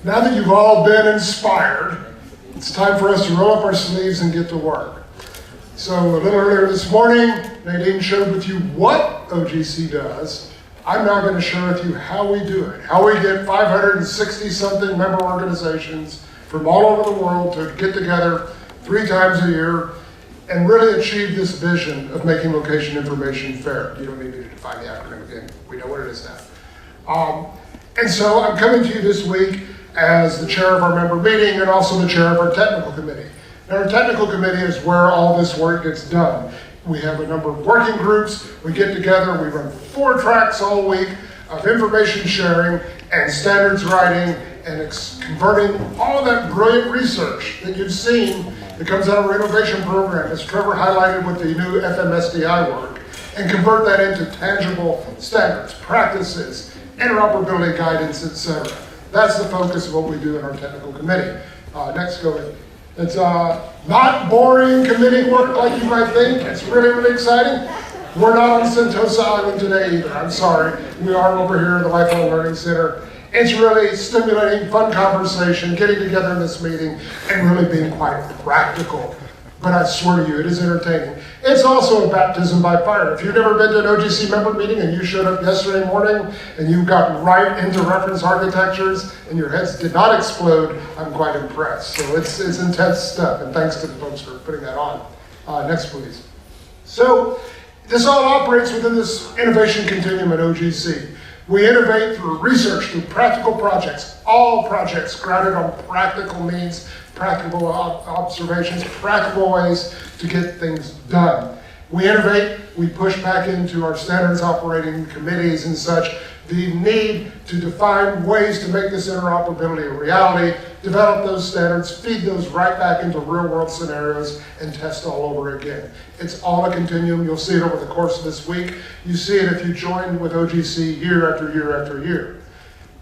Now that you've all been inspired, it's time for us to roll up our sleeves and get to work. So a little earlier this morning, Nadine shared with you what OGC does. I'm now going to share with you how we do it, how we get 560-something member organizations from all over the world to get together 3 times a year and really achieve this vision of making location information fair. You don't need me to define the acronym again. We know what it is now. And so I'm coming to you this week as the chair of our member meeting and also the chair of our technical committee. Now, our technical committee is where all this work gets done. We have a number of working groups. We get together, we run 4 tracks all week of information sharing and standards writing and converting all of that brilliant research that you've seen that comes out of our innovation program, as Trevor highlighted with the new FMSDI work, and convert that into tangible standards, practices, interoperability guidance, etc. That's the focus of what we do in our technical committee. Next, go ahead. It's not boring committee work like you might think. It's really, really exciting. We're not on Sentosa Island today either. I'm sorry. We are over here in the Lifelong Learning Center. It's really stimulating, fun conversation, getting together in this meeting, and really being quite practical. But I swear to you, it is entertaining. It's also a baptism by fire. If you've never been to an OGC member meeting and you showed up yesterday morning and you got right into reference architectures and your heads did not explode, I'm quite impressed. So it's intense stuff, and thanks to the folks for putting that on. Next, please. So this all operates within this innovation continuum at OGC. We innovate through research, through practical projects, all projects grounded on practical means, practical observations, practical ways to get things done. We innovate, we push back into our standards operating committees and such, the need to define ways to make this interoperability a reality, develop those standards, feed those right back into real world scenarios, and test all over again. It's all a continuum. You'll see it over the course of this week. You see it if you join with OGC year after year after year.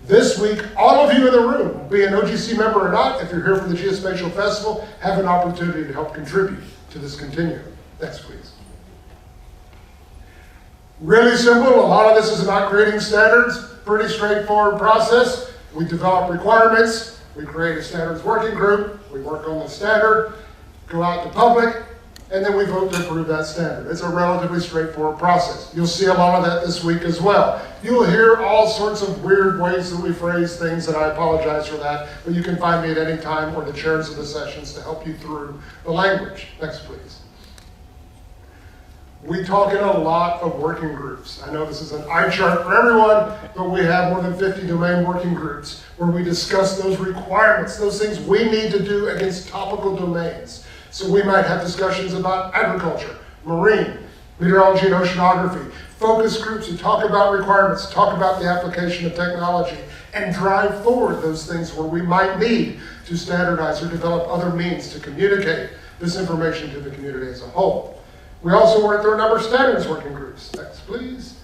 This week, all of you in the room, be an OGC member or not, if you're here for the Geospatial Festival, have an opportunity to help contribute to this continuum. Next, please. Really simple. A lot of this is about creating standards. Pretty straightforward process. We develop requirements. We create a standards working group. We work on the standard, go out to public, and then we vote to approve that standard. It's a relatively straightforward process. You'll see a lot of that this week as well. You'll hear all sorts of weird ways that we phrase things, and I apologize for that, but you can find me at any time or the chairs of the sessions to help you through the language. Next, please. We talk in a lot of working groups. I know this is an eye chart for everyone, but we have more than 50 domain working groups where we discuss those requirements, those things we need to do against topical domains. So we might have discussions about agriculture, marine, meteorology and oceanography, focus groups who talk about requirements, talk about the application of technology, and drive forward those things where we might need to standardize or develop other means to communicate this information to the community as a whole. We also work through a number of standards working groups. Next, please.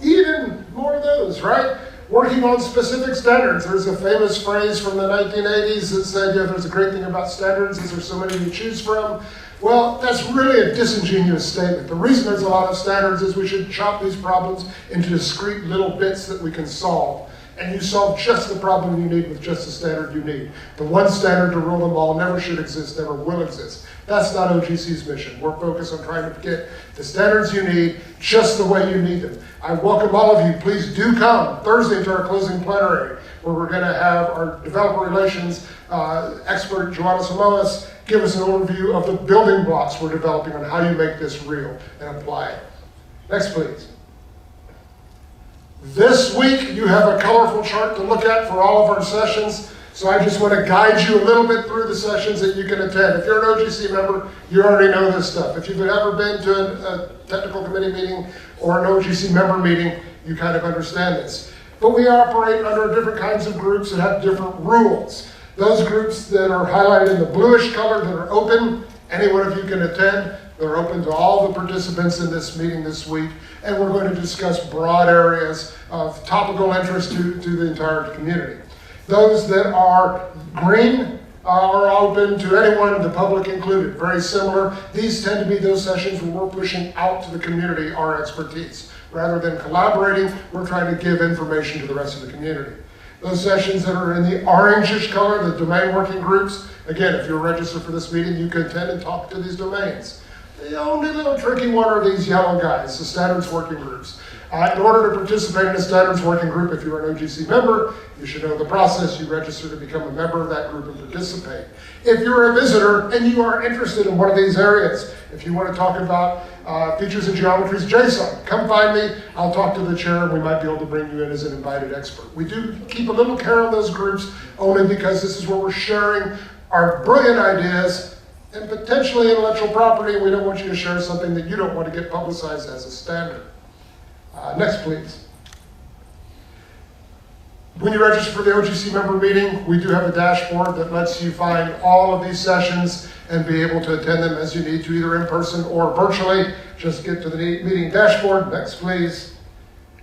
Even more of those, right? Working on specific standards. There's a famous phrase from the 1980s that said, yeah, there's a great thing about standards is there's so many to choose from. Well, that's really a disingenuous statement. The reason there's a lot of standards is we should chop these problems into discrete little bits that we can solve. And you solve just the problem you need with just the standard you need. The one standard to rule them all never should exist, never will exist. That's not OGC's mission. We're focused on trying to get the standards you need just the way you need them. I welcome all of you. Please do come Thursday to our closing plenary, where we're going to have our developer relations expert, Joanna Samoas, give us an overview of the building blocks we're developing on how you make this real and apply it. Next, please. This week, you have a colorful chart to look at for all of our sessions. So I just want to guide you a little bit through the sessions that you can attend. If you're an OGC member, you already know this stuff. If you've ever been to a technical committee meeting or an OGC member meeting, you kind of understand this. But we operate under different kinds of groups that have different rules. Those groups that are highlighted in the bluish color that are open, any one of you can attend. They're open to all the participants in this meeting this week. And we're going to discuss broad areas of topical interest to the entire community. Those that are green are open to anyone, the public included, very similar. These tend to be those sessions where we're pushing out to the community our expertise. Rather than collaborating, we're trying to give information to the rest of the community. Those sessions that are in the orangish color, the domain working groups, again, if you're registered for this meeting, you can attend and talk to these domains. The only little tricky one are these yellow guys, the standards working groups. In order to participate in a standards working group, if you're an OGC member, you should know the process. You register to become a member of that group and participate. If you're a visitor and you are interested in one of these areas, if you want to talk about features and geometries JSON, come find me. I'll talk to the chair and we might be able to bring you in as an invited expert. We do keep a little care on those groups only because this is where we're sharing our brilliant ideas and potentially intellectual property. We don't want you to share something that you don't want to get publicized as a standard. Next, please. When you register for the OGC member meeting, we do have a dashboard that lets you find all of these sessions and be able to attend them as you need to, either in person or virtually. Just get to the meeting dashboard. Next, please.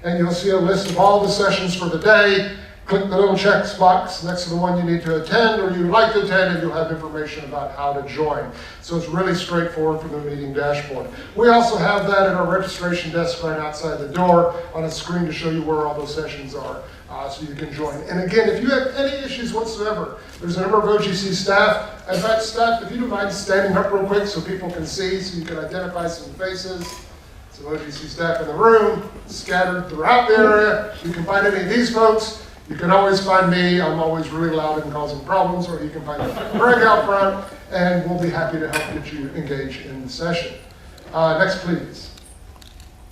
And you'll see a list of all the sessions for the day. Click the little check box next to the one you need to attend or you'd like to attend, and you'll have information about how to join. So it's really straightforward from the meeting dashboard. We also have that at our registration desk right outside the door on a screen to show you where all those sessions are, so you can join. And again, if you have any issues whatsoever, there's a number of OGC staff. In fact, staff, if you don't mind standing up real quick so people can see, so you can identify some faces. Some OGC staff in the room, scattered throughout the area. You can find any of these folks. You can always find me. I'm always really loud and causing problems, or you can find Greg out front, and we'll be happy to help get you engaged in the session. Next, please.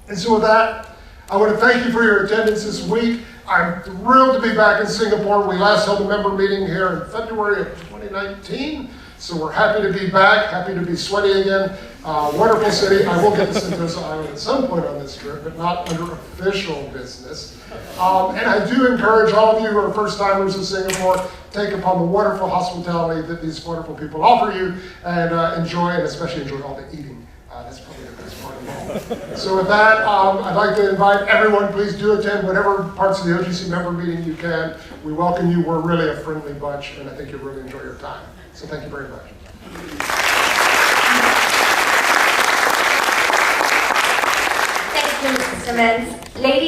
And so with that, I want to thank you for your attendance this week. I'm thrilled to be back in Singapore. We last held a member meeting here in February of 2019, so we're happy to be back, happy to be sweaty again. Wonderful city. I will get to Sentosa Island at some point on this trip, but not under official business. And I do encourage all of you who are first-timers in Singapore, take upon the wonderful hospitality that these wonderful people offer you, and enjoy, and especially enjoy all the eating. That's probably the best part of all. So with that, I'd like to invite everyone, please do attend whatever parts of the OGC member meeting you can. We welcome you. We're really a friendly bunch, and I think you'll really enjoy your time. So thank you very much. Thank you, Mr. Simmons. Ladies